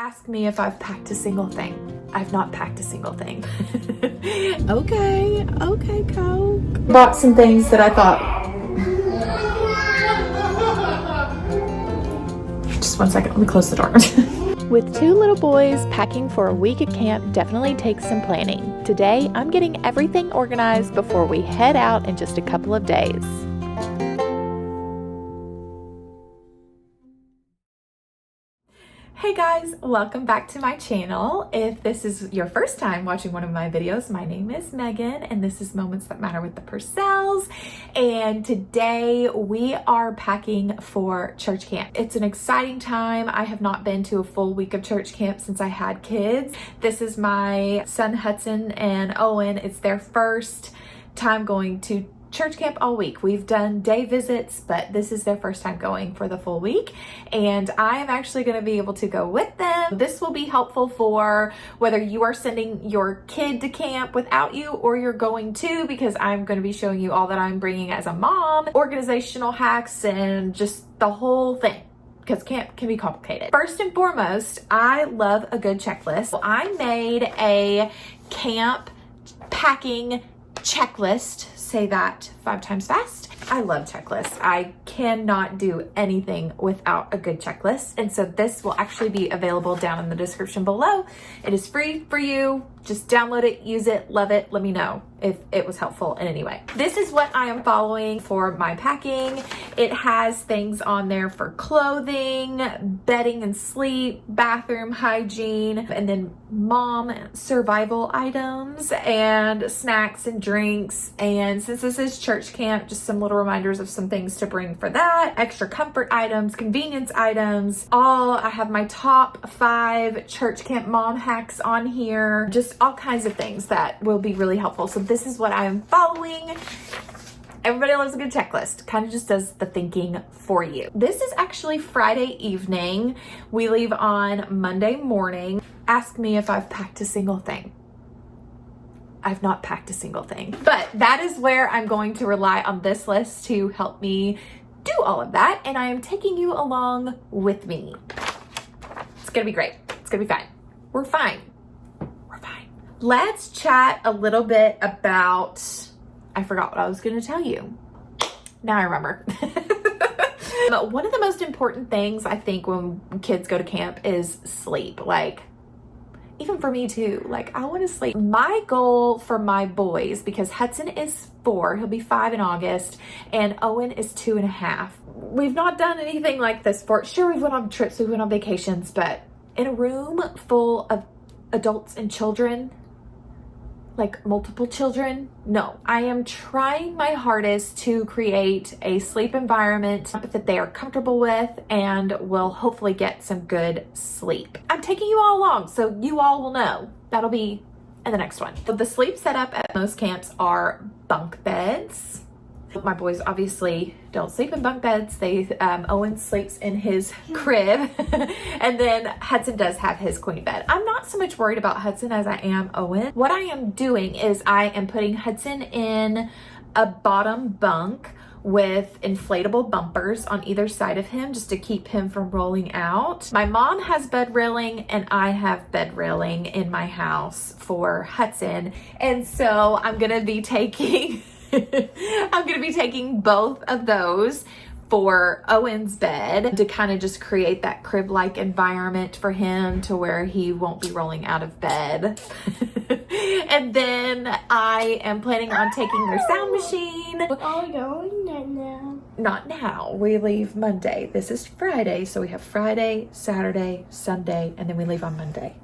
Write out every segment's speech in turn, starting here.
Ask me if I've packed a single thing. I've not packed a single thing. Okay, Coke. Bought some things that I thought. Just one second, let me close the door. With two little boys, packing for a week at camp definitely takes some planning. Today, I'm getting everything organized before we head out in just a couple of days. Hey guys, welcome back to my channel. If this is your first time watching one of my videos, my name is Megan and this is Moments That Matter with the Purcells. And today we are packing for church camp. It's an exciting time. I have not been to a full week of church camp since I had kids. This is my son Hudson and Owen. It's their first time going to church camp all week. We've done day visits, but this is their first time going for the full week. And I am actually going to be able to go with them. This will be helpful for whether you are sending your kid to camp without you or you're going to, because I'm going to be showing you all that I'm bringing as a mom, organizational hacks, and just the whole thing, because camp can be complicated. First and foremost, I love a good checklist. I made a camp packing checklist. Say that 5 times fast. I love checklists. I cannot do anything without a good checklist. And so this will actually be available down in the description below. It is free for you. Just download it, use it, love it. Let me know if it was helpful in any way. This is what I am following for my packing. It has things on there for clothing, bedding and sleep, bathroom hygiene, and then mom survival items and snacks and drinks. And since this is church camp, just some little reminders of some things to bring for that. Extra comfort items, convenience items. I have my top 5 church camp mom hacks on here. Just all kinds of things that will be really helpful. So this is what I am following. Everybody loves a good checklist. Kind of just does the thinking for you. This is actually Friday evening. We leave on Monday morning. Ask me if I've packed a single thing. I've not packed a single thing, but that is where I'm going to rely on this list to help me do all of that. And I am taking you along with me. It's gonna be great. It's gonna be fine. We're fine. Let's chat a little bit about, I forgot what I was going to tell you. Now I remember. One of the most important things I think when kids go to camp is sleep. Like, even for me too, like I want to sleep. My goal for my boys, because Hudson is 4, he'll be 5 in August, and Owen is 2.5. We've not done anything like this for, sure, we've went on trips, we went on vacations, but in a room full of adults and children, like multiple children, no. I am trying my hardest to create a sleep environment that they are comfortable with and will hopefully get some good sleep. I'm taking you all along so you all will know. That'll be in the next one. So the sleep setup at most camps are bunk beds. My boys obviously don't sleep in bunk beds. Owen sleeps in his crib and then Hudson does have his queen bed. I'm not so much worried about Hudson as I am Owen. What I am doing is I am putting Hudson in a bottom bunk with inflatable bumpers on either side of him just to keep him from rolling out. My mom has bed railing and I have bed railing in my house for Hudson. And so I'm gonna be taking both of those for Owen's bed to kind of just create that crib-like environment for him to where he won't be rolling out of bed. And then I am planning on taking their sound machine. Oh, no, not now. Not now. We leave Monday. This is Friday, so we have Friday, Saturday, Sunday, and then we leave on Monday.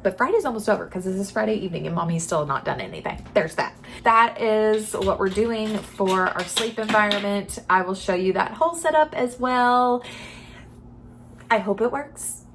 But Friday's almost over because this is Friday evening and mommy's still not done anything. There's that. That is what we're doing for our sleep environment. I will show you that whole setup as well. I hope it works.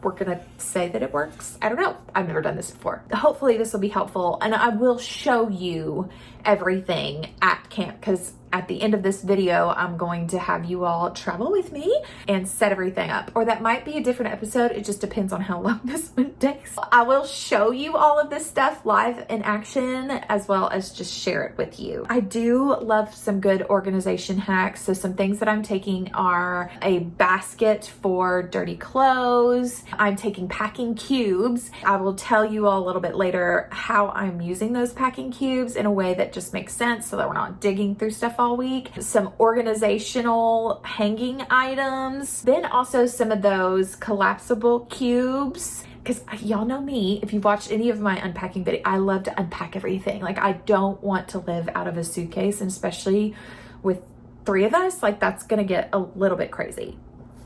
We're gonna say that it works. I don't know. I've never done this before. Hopefully this will be helpful and I will show you everything at camp because at the end of this video, I'm going to have you all travel with me and set everything up. Or that might be a different episode. It just depends on how long this one takes. I will show you all of this stuff live in action, as well as just share it with you. I do love some good organization hacks. So some things that I'm taking are a basket for dirty clothes. I'm taking packing cubes. I will tell you all a little bit later how I'm using those packing cubes in a way that just makes sense so that we're not digging through stuff all week. Some organizational hanging items, then also some of those collapsible cubes, because y'all know me, if you've watched any of my unpacking video, I love to unpack everything. Like, I don't want to live out of a suitcase, and especially with 3 of us, like, that's gonna get a little bit crazy.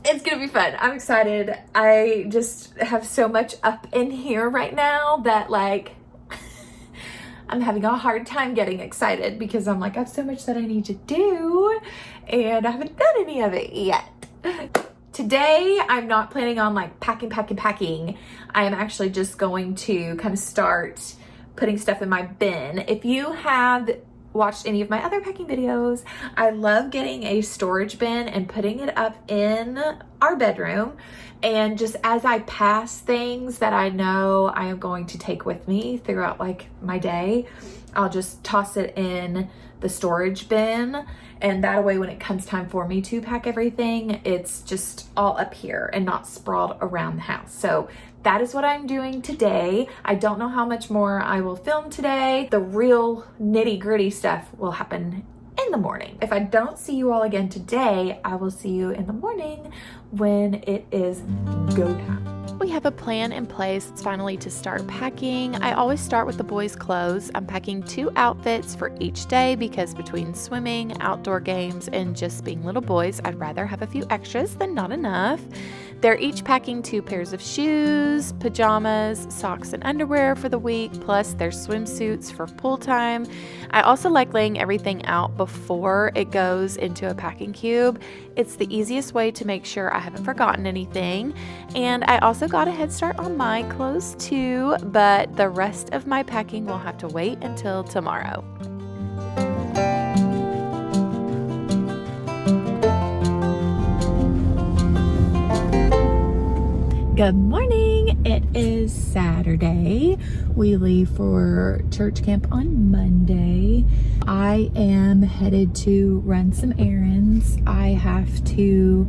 It's gonna be fun. I'm excited. I just have so much up in here right now that, like, I'm having a hard time getting excited because I'm like, I have so much that I need to do and I haven't done any of it yet. Today, I'm not planning on like packing. I am actually just going to kind of start putting stuff in my bin. If you have watched any of my other packing videos, I love getting a storage bin and putting it up in our bedroom. And just as I pass things that I know I am going to take with me throughout like my day, I'll just toss it in the storage bin. And that way, when it comes time for me to pack everything, it's just all up here and not sprawled around the house. So that is what I'm doing today. I don't know how much more I will film today. The real nitty gritty stuff will happen in the morning. If I don't see you all again today, I will see you in the morning when it is go time. We have a plan in place. It's finally to start packing. I always start with the boys' clothes. I'm packing 2 outfits for each day because between swimming, outdoor games, and just being little boys, I'd rather have a few extras than not enough. They're each packing 2 pairs of shoes, pajamas, socks, and underwear for the week, plus their swimsuits for pool time. I also like laying everything out before it goes into a packing cube. It's the easiest way to make sure I haven't forgotten anything. And I also got a head start on my clothes too, but the rest of my packing will have to wait until tomorrow. Good morning. It is Saturday. We leave for church camp on Monday. I am headed to run some errands. I have to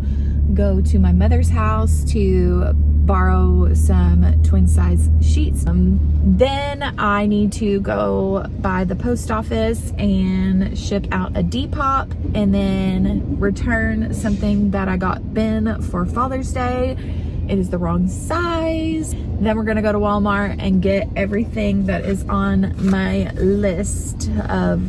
go to my mother's house to borrow some twin size sheets. Then I need to go by the post office and ship out a Depop and then return something that I got Ben for Father's Day. It is the wrong size. Then we're gonna go to Walmart and get everything that is on my list of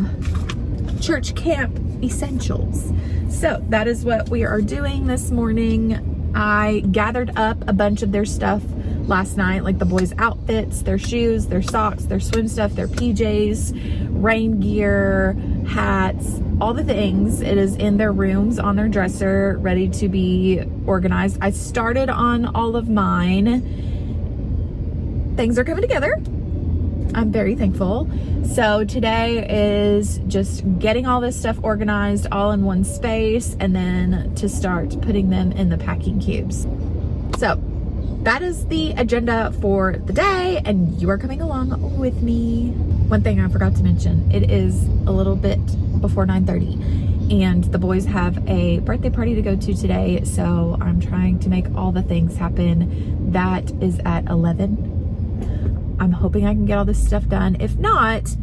church camp essentials. So that is what we are doing this morning. I gathered up a bunch of their stuff last night, like the boys' outfits, their shoes, their socks, their swim stuff, their PJs, rain gear, hats, all the things. It is in their rooms on their dresser, ready to be organized. I started on all of mine. Things are coming together. I'm very thankful. So today is just getting all this stuff organized all in one space and then to start putting them in the packing cubes. So that is the agenda for the day, and you are coming along with me. One thing I forgot to mention, it is a little bit before 9:30 and the boys have a birthday party to go to today, so I'm trying to make all the things happen. That is at 11. I'm hoping I can get all this stuff done. If not,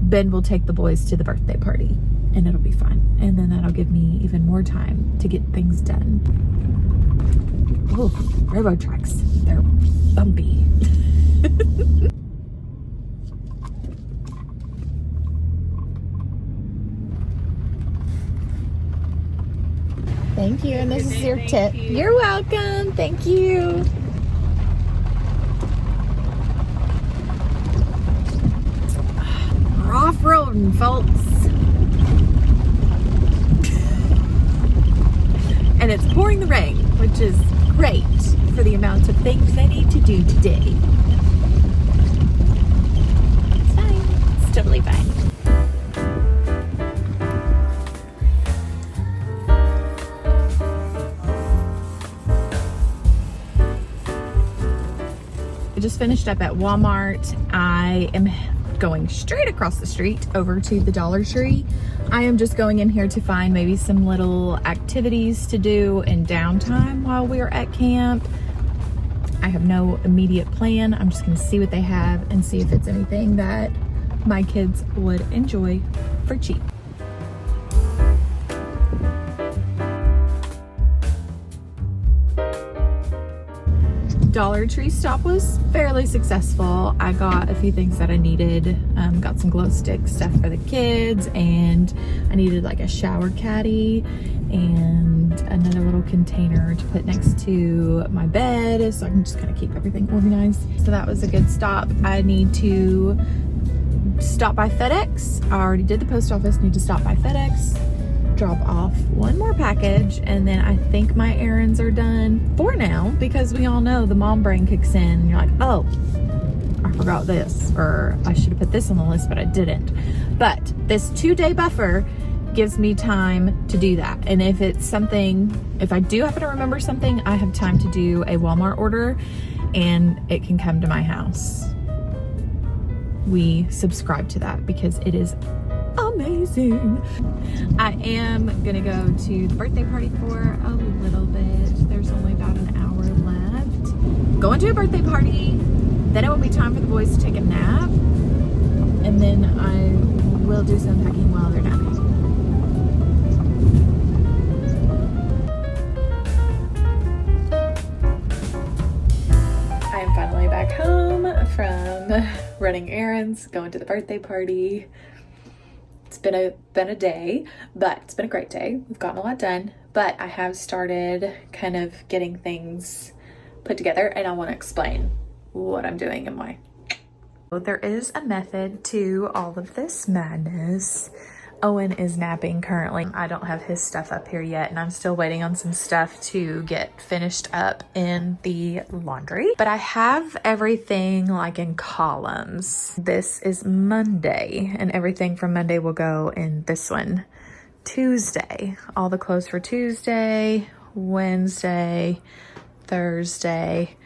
Ben will take the boys to the birthday party and it'll be fun. And then that'll give me even more time to get things done. Oh, railroad tracks. They're bumpy. Thank you. And this is your tip. You're welcome. Thank you. We're off-roading, folks. And it's pouring the rain, which is great for the amount of things I need to do today. It's fine. It's totally fine. I just finished up at Walmart. I am going straight across the street over to the Dollar Tree. I am just going in here to find maybe some little activities to do in downtime while we're at camp. I have no immediate plan. I'm just gonna see what they have and see if it's anything that my kids would enjoy for cheap. Dollar Tree stop was fairly successful. I got a few things that I needed. Got some glow stick stuff for the kids, and I needed like a shower caddy and another little container to put next to my bed so I can just kind of keep everything organized. So that was a good stop. I need to stop by FedEx. I already did the post office, need to stop by FedEx, drop off one more package, and then I think my errands are done for now, because we all know the mom brain kicks in and you're like, oh, I forgot this, or I should have put this on the list, but I didn't. But this 2-day buffer gives me time to do that. And if it's something, if I do happen to remember something, I have time to do a Walmart order and it can come to my house. We subscribe to that because it is amazing. I am gonna go to the birthday party for a little bit. There's only about an hour left. Going to a birthday party, then it will be time for the boys to take a nap, and then I will do some packing while they're napping. I am finally back home from running errands, going to the birthday party. It's been a day, but it's been a great day. We've gotten a lot done, but I have started kind of getting things put together, and I want to explain what I'm doing and why. There is a method to all of this madness. Owen is napping currently. I don't have his stuff up here yet, and I'm still waiting on some stuff to get finished up in the laundry. But I have everything like in columns. This is Monday, and everything from Monday will go in this one. Tuesday, all the clothes for Tuesday, Wednesday, Thursday,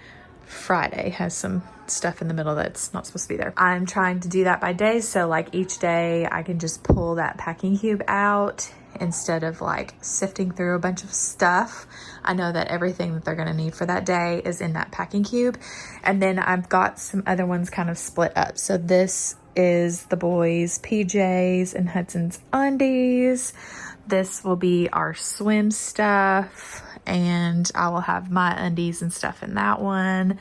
Friday has some stuff in the middle that's not supposed to be there. I'm trying to do that by day, so like each day I can just pull that packing cube out instead of like sifting through a bunch of stuff. I know that everything that they're gonna need for that day is in that packing cube, and then I've got some other ones kind of split up. So this is the boys' PJs and Hudson's undies. This will be our swim stuff, and I will have my undies and stuff in that one.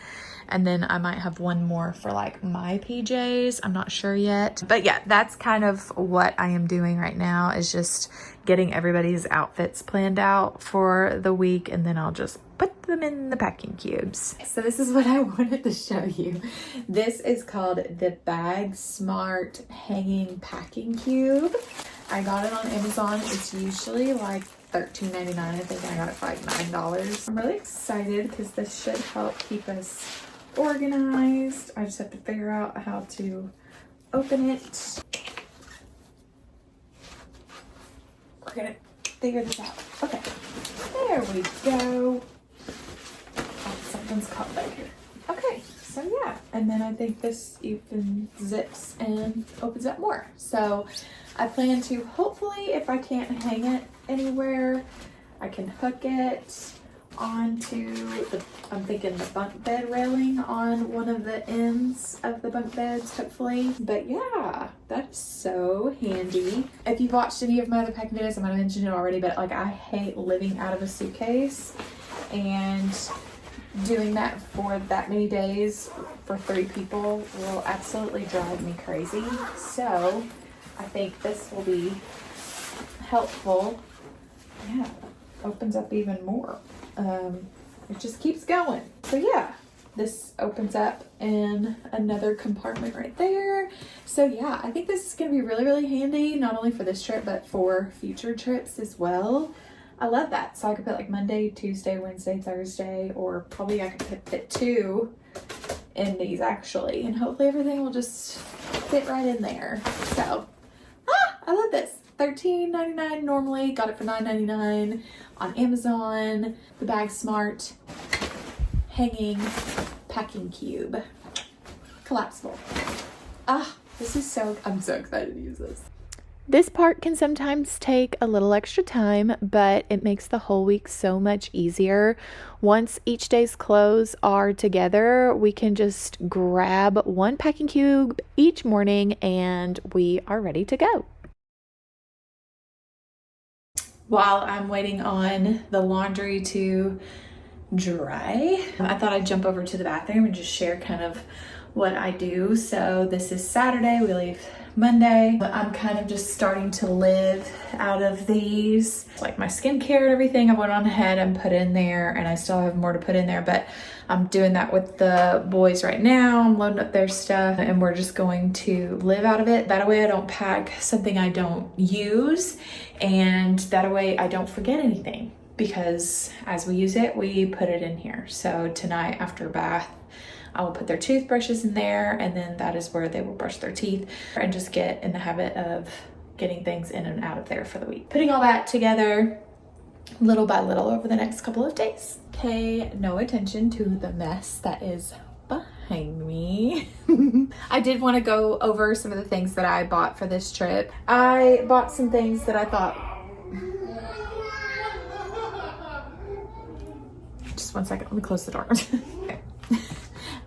And then I might have one more for like my PJs. I'm not sure yet. But yeah, that's kind of what I am doing right now, is just getting everybody's outfits planned out for the week, and then I'll just put them in the packing cubes. So this is what I wanted to show you. This is called the Bag Smart Hanging Packing Cube. I got it on Amazon. It's usually like $13.99. I think I got it for like $9. I'm really excited because this should help keep us organized. I just have to figure out how to open it. We're gonna figure this out. Okay, there we go. Oh, something's caught back here. Okay, so yeah, and then I think this even zips and opens up more. So I plan to, hopefully, if I can't hang it anywhere, I can hook it onto the, I'm thinking the bunk bed railing on one of the ends of the bunk beds, hopefully. But yeah, that's so handy. If you've watched any of my other packing videos, I might have mentioned it already, but like I hate living out of a suitcase, and doing that for that many days for 3 people will absolutely drive me crazy. So I think this will be helpful. Yeah, opens up even more. It just keeps going. So yeah, this opens up in another compartment right there. So yeah, I think this is gonna be really, really handy, not only for this trip, but for future trips as well. I love that. So I could put like Monday, Tuesday, Wednesday, Thursday, or probably I could fit 2 in these actually, and hopefully everything will just fit right in there. So, I love this. $13.99 normally, got it for $9.99 on Amazon. The Bag Smart Hanging packing cube. Collapsible. I'm so excited to use this. This part can sometimes take a little extra time, but it makes the whole week so much easier. Once each day's clothes are together, we can just grab one packing cube each morning and we are ready to go. While I'm waiting on the laundry to dry, I thought I'd jump over to the bathroom and just share kind of what I do. So this is Saturday, we leave Monday. I'm kind of just starting to live out of these, like my skincare and everything. I went on ahead and put in there, and I still have more to put in there, but I'm doing that with the boys right now. I'm loading up their stuff and we're just going to live out of it. That way I don't pack something I don't use, and that way I don't forget anything, because as we use it, we put it in here. So tonight after bath, I will put their toothbrushes in there, and then that is where they will brush their teeth and just get in the habit of getting things in and out of there for the week. Putting all that together little by little over the next couple of days. Pay no attention to the mess that is behind me. I did want to go over some of the things that I bought for this trip. I bought some things that I thought... Just one second, let me close the door. Okay.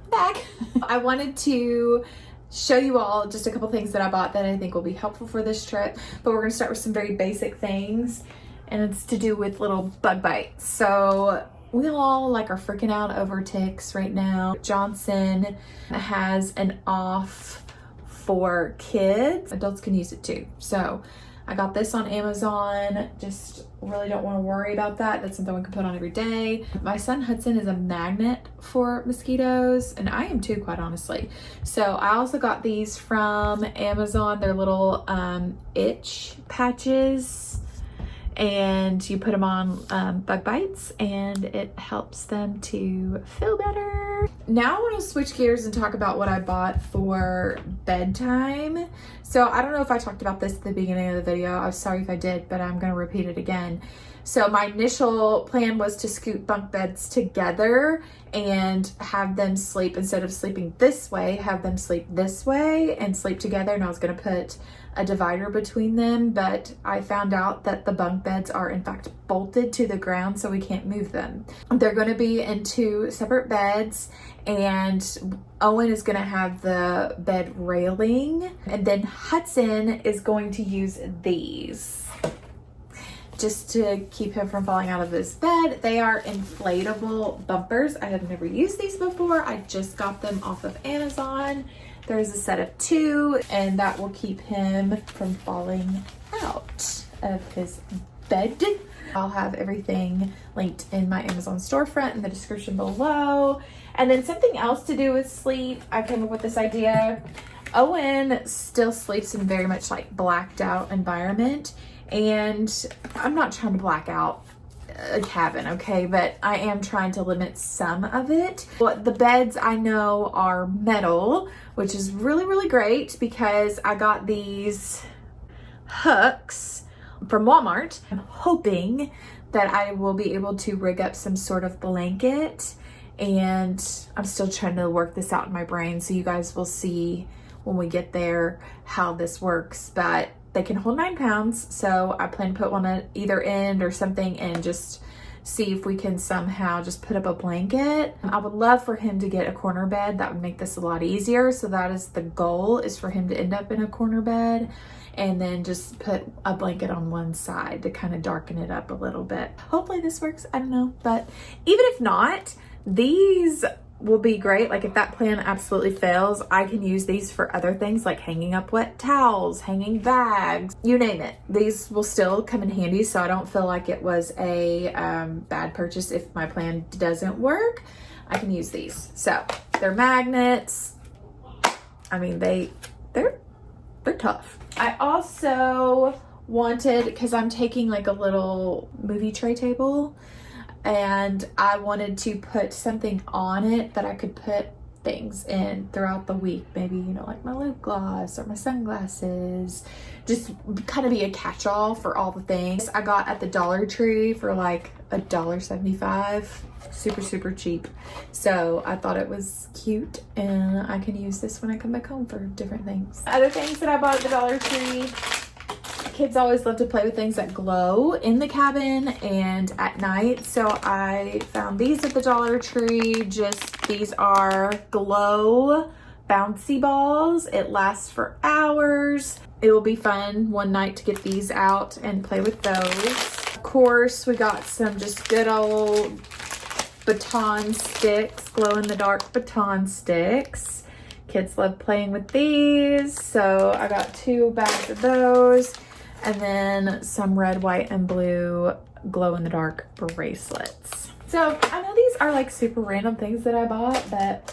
Back. I wanted to show you all just a couple things that I bought that I think will be helpful for this trip, but we're gonna start with some very basic things, and it's to do with little bug bites. So we all like are freaking out over ticks right now. Johnson has an off for kids. Adults can use it too. So I got this on Amazon. Just really don't want to worry about that. That's something we can put on every day. My son Hudson is a magnet for mosquitoes, and I am too, quite honestly. So I also got these from Amazon. They're little itch patches, and you put them on bug bites and it helps them to feel better. Now I want to switch gears and talk about what I bought for bedtime. So I don't know if I talked about this at the beginning of the video. I'm sorry if I did, but I'm going to repeat it again. So my initial plan was to scoot bunk beds together and have them sleep, instead of sleeping this way, have them sleep this way and sleep together. And I was going to put a divider between them, but I found out that the bunk beds are in fact bolted to the ground, so we can't move them. They're going to be in two separate beds, and Owen is going to have the bed railing, and then Hudson is going to use these just to keep him from falling out of his bed. They are inflatable bumpers. I have never used these before. I just got them off of Amazon. There's a set of 2, and that will keep him from falling out of his bed. I'll have everything linked in my Amazon storefront in the description below. And then something else to do with sleep, I came up with this idea. Owen still sleeps in very much like blacked out environment, and I'm not trying to black out a cabin, okay, but I am trying to limit some of it. But the beds I know are metal, which is really great because I got these hooks from Walmart. I'm hoping that I will be able to rig up some sort of blanket, and I'm still trying to work this out in my brain, so you guys will see when we get there how this works. But they can hold 9 pounds, so I plan to put one at either end or something and just see if we can somehow just put up a blanket. I would love for him to get a corner bed. That would make this a lot easier. So that is the goal, is for him to end up in a corner bed, and then just put a blanket on one side to kind of darken it up a little bit. Hopefully this works, I don't know. But even if not, these will be great. Like if that plan absolutely fails, I can use these for other things like hanging up wet towels, hanging bags, you name it. These will still come in handy, so I don't feel like it was a bad purchase. If my plan doesn't work, I can use these. So they're magnets. I mean, they're tough. I also wanted, because I'm taking like a little movie tray table, and I wanted to put something on it that I could put things in throughout the week. Maybe, you know, like my lip gloss or my sunglasses. Just kind of be a catch-all for all the things. I got at the Dollar Tree for like $1.75. Super cheap. So I thought it was cute, and I can use this when I come back home for different things. Other things that I bought at the Dollar Tree. Kids always love to play with things that glow in the cabin and at night. So I found these at the Dollar Tree. These are glow bouncy balls. It lasts for hours. It will be fun one night to get these out and play with those. Of course, we got some just good old baton sticks, glow in the dark baton sticks. Kids love playing with these. So I got 2 bags of those. And then some red, white, and blue glow-in-the-dark bracelets. So I know these are like super random things that I bought, but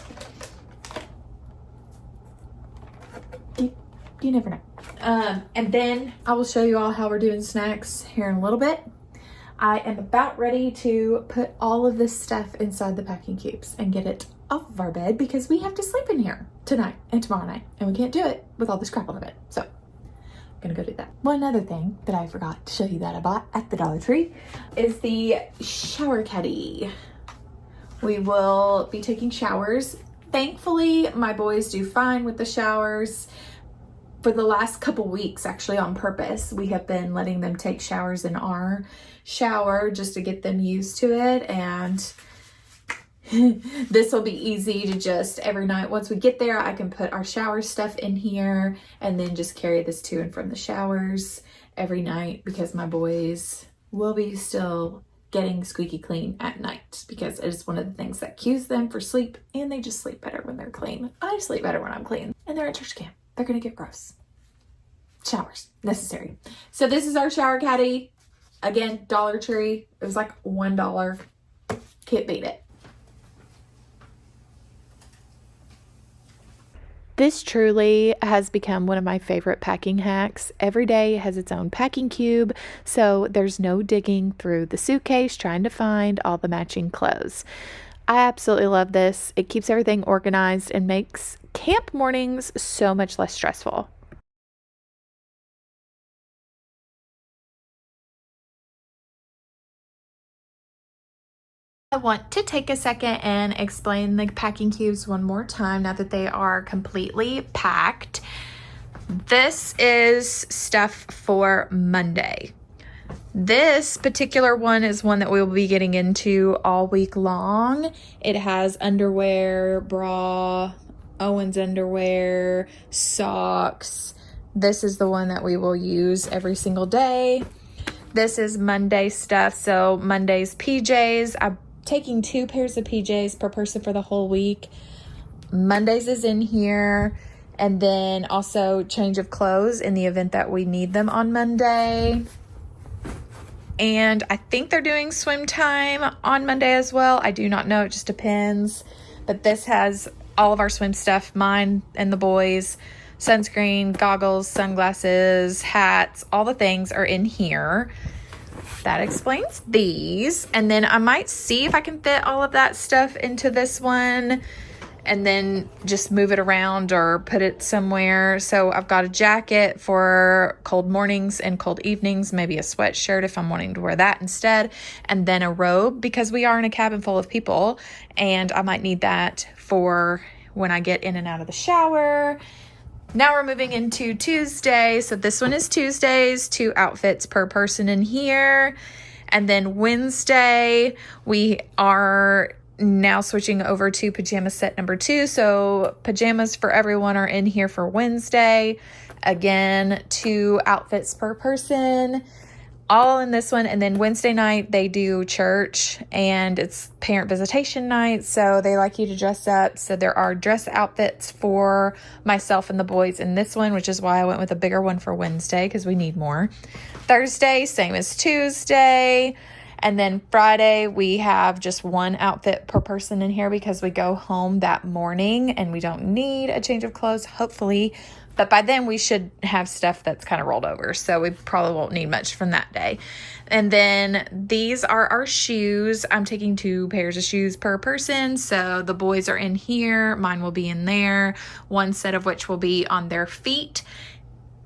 you never know. And then I will show you all how we're doing snacks here in a little bit. I am about ready to put all of this stuff inside the packing cubes and get it off of our bed because we have to sleep in here tonight and tomorrow night, and we can't do it with all this crap on the bed. So gonna go do that. One other thing that I forgot to show you that I bought at the Dollar Tree is the shower caddy. We will be taking showers. Thankfully, my boys do fine with the showers. For the last couple weeks, actually on purpose, we have been letting them take showers in our shower just to get them used to it, and this will be easy to just every night. Once we get there, I can put our shower stuff in here and then just carry this to and from the showers every night because my boys will be still getting squeaky clean at night because it is one of the things that cues them for sleep, and they just sleep better when they're clean. I sleep better when I'm clean, and they're at church camp. They're gonna get gross. Showers, necessary. So this is our shower caddy. Again, Dollar Tree. It was like $1. Can't beat it. This truly has become one of my favorite packing hacks. Every day has its own packing cube, so there's no digging through the suitcase trying to find all the matching clothes. I absolutely love this. It keeps everything organized and makes camp mornings so much less stressful. I want to take a second and explain the packing cubes one more time now that they are completely packed. This is stuff for Monday. This particular one is one that we will be getting into all week long. It has underwear, bra, Owen's underwear, socks. This is the one that we will use every single day. This is Monday stuff. So Monday's PJs. I'm taking 2 pairs of PJs per person for the whole week. Mondays is in here. And then also change of clothes in the event that we need them on Monday. And I think they're doing swim time on Monday as well. I do not know. It just depends. But this has all of our swim stuff, mine and the boys. Sunscreen, goggles, sunglasses, hats, all the things are in here. That explains these. And then I might see if I can fit all of that stuff into this one and then just move it around or put it somewhere. So I've got a jacket for cold mornings and cold evenings, maybe a sweatshirt if I'm wanting to wear that instead, and then a robe because we are in a cabin full of people and I might need that for when I get in and out of the shower. Now we're moving into Tuesday. So this one is Tuesdays, 2 outfits per person in here. And then Wednesday, we are now switching over to pajama set number 2. So pajamas for everyone are in here for Wednesday. Again, 2 outfits per person, all in this one. And then Wednesday night they do church and it's parent visitation night. So they like you to dress up. So there are dress outfits for myself and the boys in this one, which is why I went with a bigger one for Wednesday because we need more. Thursday, same as Tuesday. And then Friday, we have just one outfit per person in here because we go home that morning and we don't need a change of clothes, hopefully. But by then we should have stuff that's kind of rolled over. So we probably won't need much from that day. And then these are our shoes. I'm taking 2 pairs of shoes per person. So the boys are in here. Mine will be in there. One set of which will be on their feet.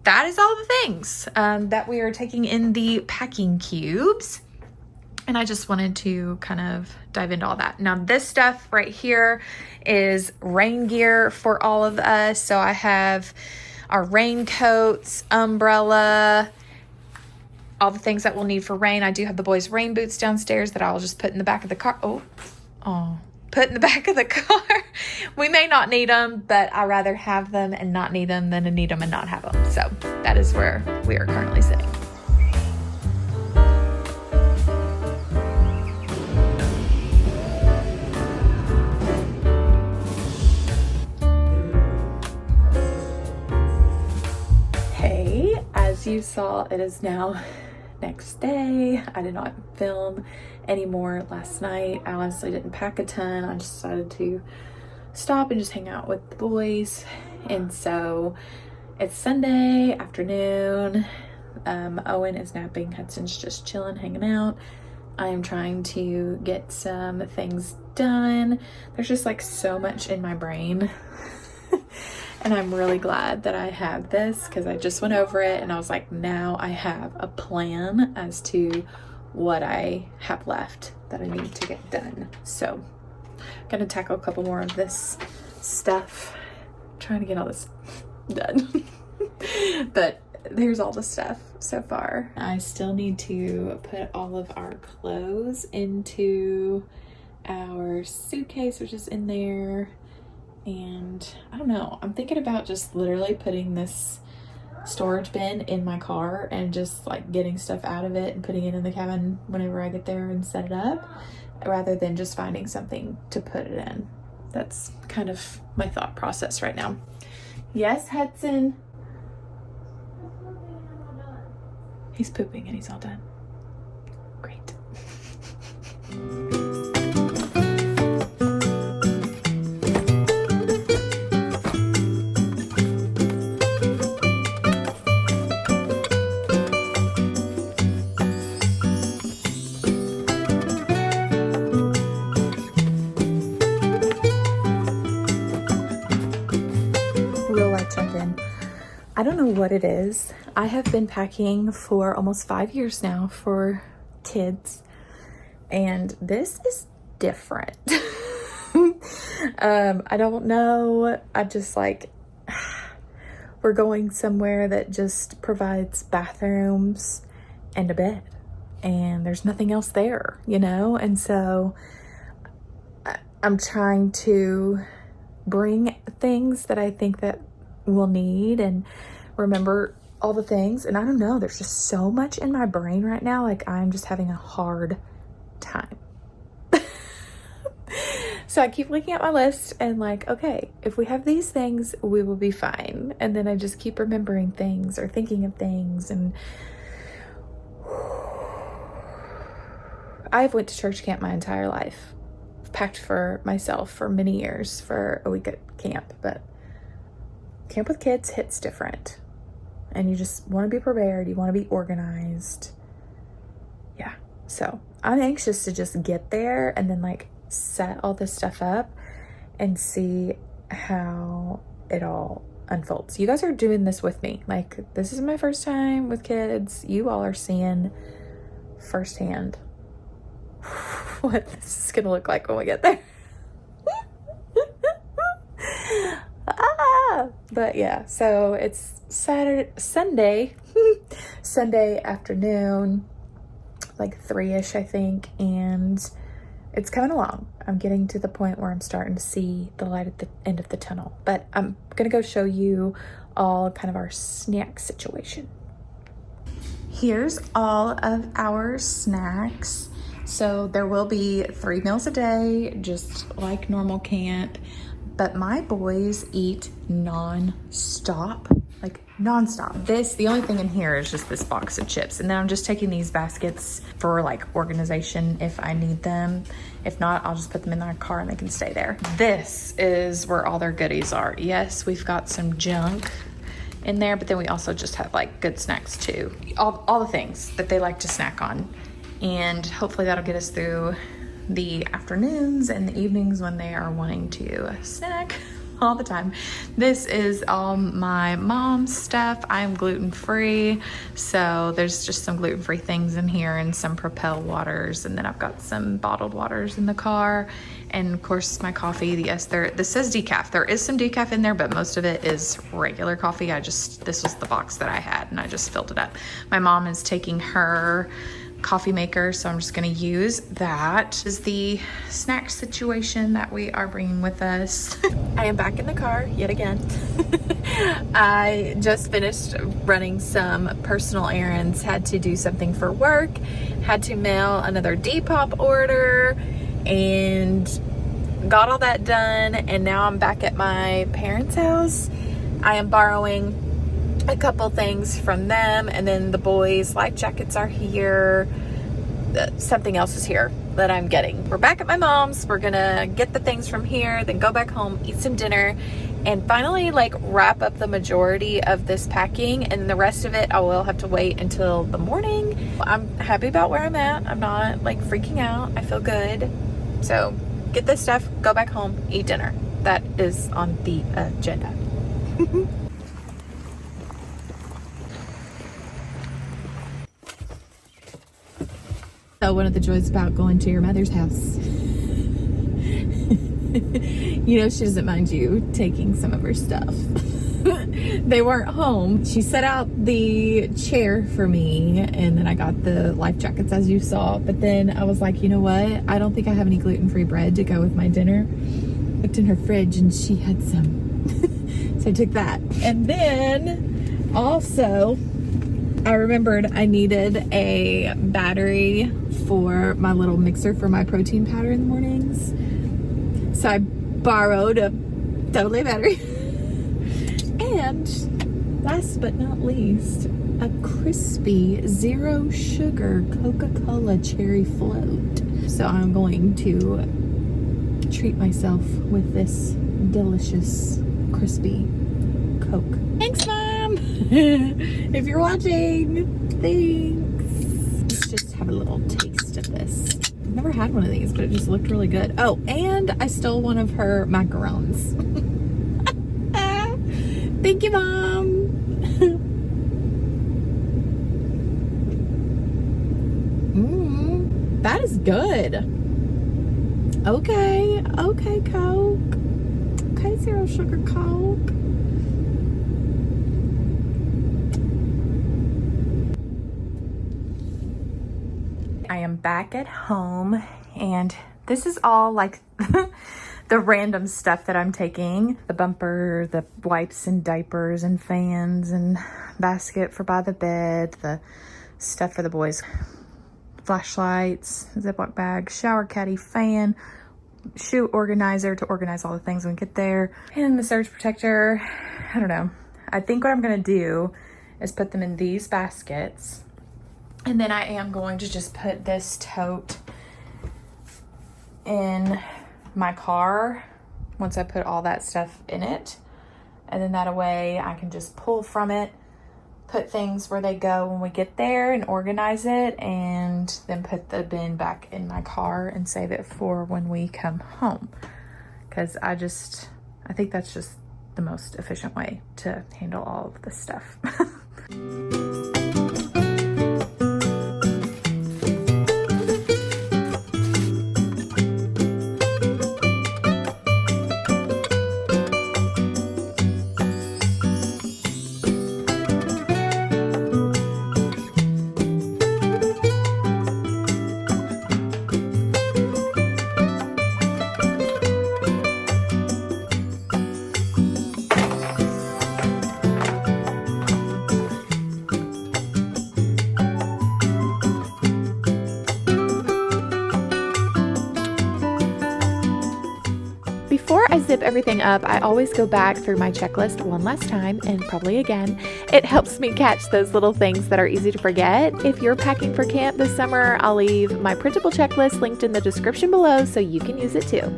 That is all the things that we are taking in the packing cubes. And I just wanted to kind of dive into all that. Now this stuff right here is rain gear for all of us. So I have our raincoats, umbrella, all the things that we'll need for rain. I do have the boys' rain boots downstairs that I'll just put in the back of the car. Put in the back of the car. We may not need them, but I'd rather have them and not need them than to need them and not have them. So that is where we are currently sitting. As you saw, it is now next day. I did not film anymore last night. I honestly didn't pack a ton. I just decided to stop and just hang out with the boys. And so it's Sunday afternoon. Owen is napping. Hudson's just chilling, hanging out. I am trying to get some things done. There's just like so much in my brain. And I'm really glad that I have this because I just went over it and I was like, now I have a plan as to what I have left that I need to get done. So I'm gonna tackle a couple more of this stuff. I'm trying to get all this done. But there's all the stuff so far. I still need to put all of our clothes into our suitcase, which is in there. And I don't know, I'm thinking about just literally putting this storage bin in my car and just like getting stuff out of it and putting it in the cabin whenever I get there and set it up, rather than just finding something to put it in. That's kind of my thought process right now. Yes, Hudson? He's pooping and he's all done. Great. I don't know what it is. I have been packing for almost 5 years now for kids, and this is different. I don't know. I just like, we're going somewhere that just provides bathrooms and a bed, and there's nothing else there, you know? And so I'm trying to bring things that I think that we'll need and remember all the things. And I don't know, there's just so much in my brain right now. Like I'm just having a hard time. So I keep looking at my list and like, okay, if we have these things, we will be fine. And then I just keep remembering things or thinking of things. And I've went to church camp my entire life. I've packed for myself for many years for a week at camp, but camp with kids hits different, and you just want to be prepared. You want to be organized. Yeah. So I'm anxious to just get there and then like set all this stuff up and see how it all unfolds. You guys are doing this with me. Like this is my first time with kids. You all are seeing firsthand what this is going to look like when we get there. But yeah, so it's Sunday afternoon, like 3-ish, I think, and it's coming along. I'm getting to the point where I'm starting to see the light at the end of the tunnel, but I'm gonna go show you all kind of our snack situation. Here's all of our snacks. So there will be 3 meals a day, just like normal camp. But my boys eat non-stop. like nonstop. The only thing in here is just this box of chips. And then I'm just taking these baskets for like organization if I need them. If not, I'll just put them in my car and they can stay there. This is where all their goodies are. Yes, we've got some junk in there, but then we also just have like good snacks too. All the things that they like to snack on. And hopefully that'll get us through the afternoons and the evenings when they are wanting to snack all the time. This is all my mom's stuff. I'm gluten-free, so there's just some gluten-free things in here and some Propel waters, and then I've got some bottled waters in the car, and of course my coffee. Yes, this says decaf. There is some decaf in there, but most of it is regular coffee. This was the box that I had and I just filled it up. My mom is taking her coffee maker, so I'm just gonna use that. This is the snack situation that we are bringing with us. I am back in the car yet again. I just finished running some personal errands, had to do something for work, had to mail another Depop order, and got all that done, and now I'm back at my parents' house. I am borrowing a couple things from them, and then the boys' life jackets are here. Something else is here that I'm getting. We're back at my mom's. We're gonna get the things from here, then go back home, eat some dinner, and finally like wrap up the majority of this packing, and the rest of it I will have to wait until the morning. I'm happy about where I'm at. I'm not like freaking out. I feel good. So get this stuff, go back home, eat dinner. That is on the agenda. So one of the joys about going to your mother's house, you know, she doesn't mind you taking some of her stuff. They weren't home. She set out the chair for me, and then I got the life jackets as you saw. But then I was like, you know what? I don't think I have any gluten-free bread to go with my dinner. Looked in her fridge and she had some. So I took that. And then also I remembered I needed a battery for my little mixer for my protein powder in the mornings. So I borrowed a totally battery. And last but not least, a crispy zero sugar Coca-Cola cherry float. So I'm going to treat myself with this delicious crispy Coke. Thanks, Mom! If you're watching, thanks. Let's just have a little taste of this. I've never had one of these, but it just looked really good. Oh, and I stole one of her macarons. Thank you, Mom. That is good. Okay, Coke. Okay, zero sugar Coke. I am back at home, and this is all like the random stuff that I'm taking. The bumper, the wipes and diapers and fans and basket for by the bed, the stuff for the boys. Flashlights, Ziploc bag, shower caddy, fan, shoe organizer to organize all the things when we get there, and the surge protector. I don't know. I think what I'm gonna do is put them in these baskets, and then I am going to just put this tote in my car once I put all that stuff in it, and then that way I can just pull from it, put things where they go when we get there and organize it, and then put the bin back in my car and save it for when we come home. Because I think that's just the most efficient way to handle all of this stuff. zip everything up, I always go back through my checklist one last time and probably again. It helps me catch those little things that are easy to forget. If you're packing for camp this summer, I'll leave my printable checklist linked in the description below so you can use it too.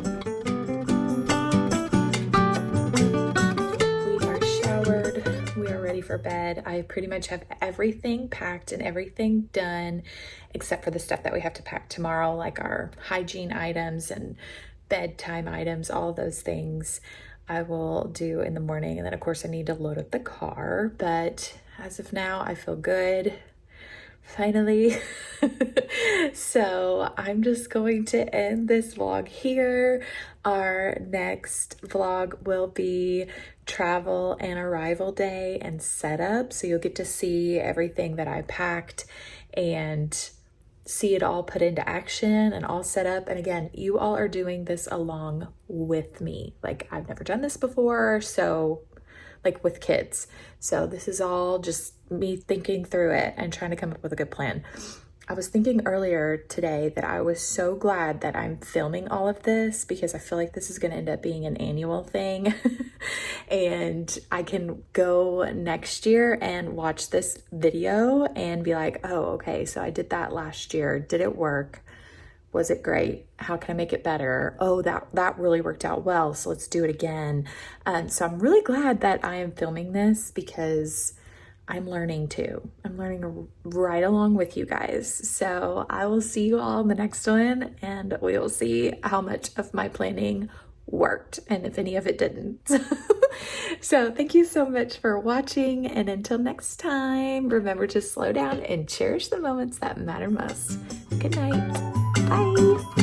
We are showered. We are ready for bed. I pretty much have everything packed and everything done except for the stuff that we have to pack tomorrow, like our hygiene items and bedtime items, all those things I will do in the morning. And then of course I need to load up the car, but as of now, I feel good, finally. So I'm just going to end this vlog here. Our next vlog will be travel and arrival day and setup. So you'll get to see everything that I packed and see it all put into action and all set up. And again, you all are doing this along with me. Like, I've never done this before, so like with kids. So this is all just me thinking through it and trying to come up with a good plan. I was thinking earlier today that I was so glad that I'm filming all of this because I feel like this is going to end up being an annual thing. And I can go next year and watch this video and be like, oh, okay, so I did that last year. Did it work? Was it great? How can I make it better? Oh, that really worked out well, so let's do it again. So I'm really glad that I am filming this because I'm learning too. I'm learning right along with you guys. So I will see you all in the next one and we will see how much of my planning worked and if any of it didn't. So thank you so much for watching, and until next time, remember to slow down and cherish the moments that matter most. Good night. Bye.